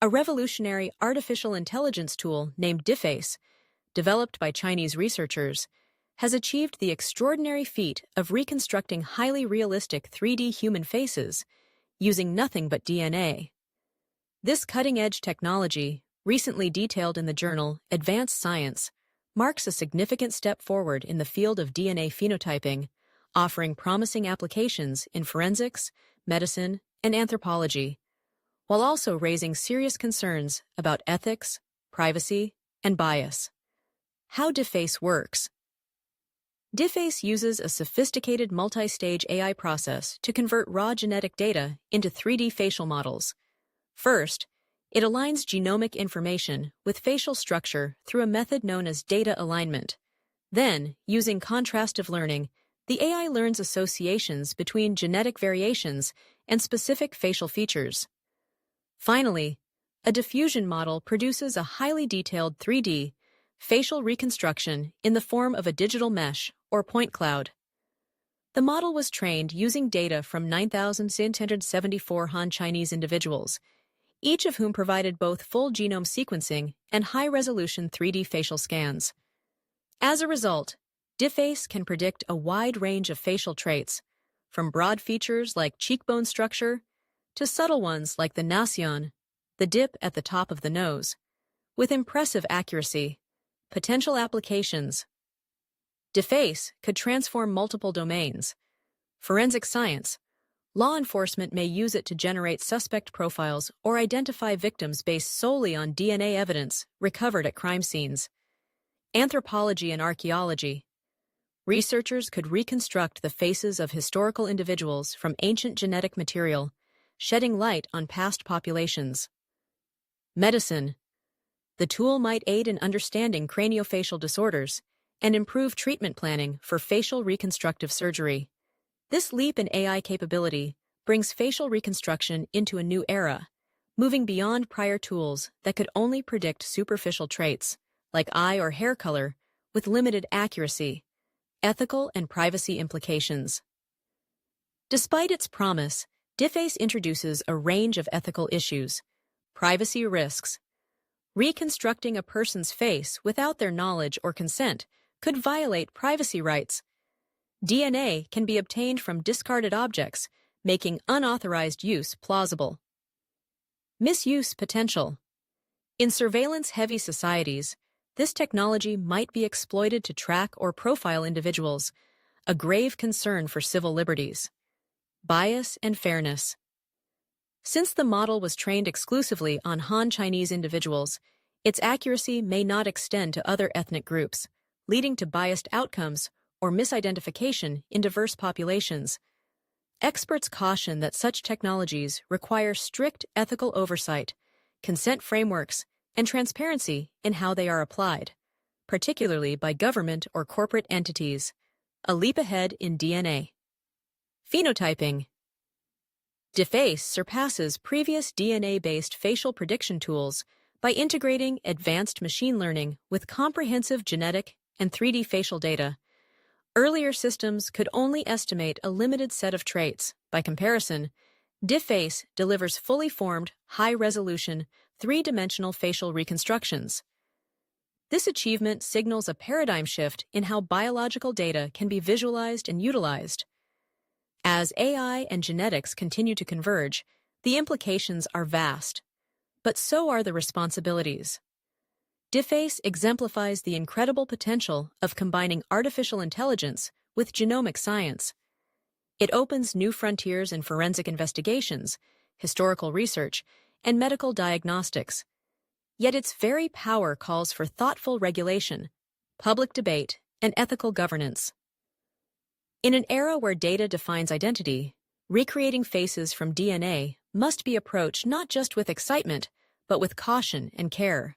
a revolutionary artificial intelligence tool named DeFace, developed by Chinese researchers, has achieved the extraordinary feat of reconstructing highly realistic 3D human faces using nothing but DNA. This cutting-edge technology, recently detailed in the journal Advanced Science, marks a significant step forward in the field of DNA phenotyping, offering promising applications in forensics, medicine, and anthropology, while also raising serious concerns about ethics, privacy, and bias. How DeFace works. DeFace uses a sophisticated multi-stage AI process to convert raw genetic data into 3D facial models. First, it aligns genomic information with facial structure through a method known as data alignment. Then, using contrastive learning, the AI learns associations between genetic variations and specific facial features. Finally, a diffusion model produces a highly detailed 3D facial reconstruction in the form of a digital mesh or point cloud. The model was trained using data from 9,674 Han Chinese individuals, each of whom provided both full genome sequencing and high-resolution 3D facial scans. As a result, DeFace can predict a wide range of facial traits, from broad features like cheekbone structure to subtle ones like the nasion, the dip at the top of the nose, with impressive accuracy. Potential applications. DeFace could transform multiple domains. Forensic science. Law enforcement may use it to generate suspect profiles or identify victims based solely on DNA evidence recovered at crime scenes. Anthropology and archaeology. Researchers could reconstruct the faces of historical individuals from ancient genetic material, shedding light on past populations. Medicine. The tool might aid in understanding craniofacial disorders and improve treatment planning for facial reconstructive surgery. This leap in AI capability brings facial reconstruction into a new era, moving beyond prior tools that could only predict superficial traits, like eye or hair color, with limited accuracy. Ethical and privacy implications. Despite its promise, DeFace introduces a range of ethical issues. Privacy risks. Reconstructing a person's face without their knowledge or consent could violate privacy rights. DNA can be obtained from discarded objects, making unauthorized use plausible. Misuse potential. In surveillance-heavy societies, this technology might be exploited to track or profile individuals, a grave concern for civil liberties. Bias and fairness. Since the model was trained exclusively on Han Chinese individuals, its accuracy may not extend to other ethnic groups, leading to biased outcomes or misidentification in diverse populations. Experts caution that such technologies require strict ethical oversight, consent frameworks, and transparency in how they are applied, particularly by government or corporate entities. A leap ahead in DNA. Phenotyping. DeFace surpasses previous DNA-based facial prediction tools by integrating advanced machine learning with comprehensive genetic and 3D facial data. Earlier systems could only estimate a limited set of traits. By comparison, DeFace delivers fully formed, high-resolution, three-dimensional facial reconstructions. This achievement signals a paradigm shift in how biological data can be visualized and utilized. As AI and genetics continue to converge, the implications are vast, but so are the responsibilities. DeFace exemplifies the incredible potential of combining artificial intelligence with genomic science. It opens new frontiers in forensic investigations, historical research, and medical diagnostics. Yet its very power calls for thoughtful regulation, public debate, and ethical governance. In an era where data defines identity, recreating faces from DNA must be approached not just with excitement, but with caution and care.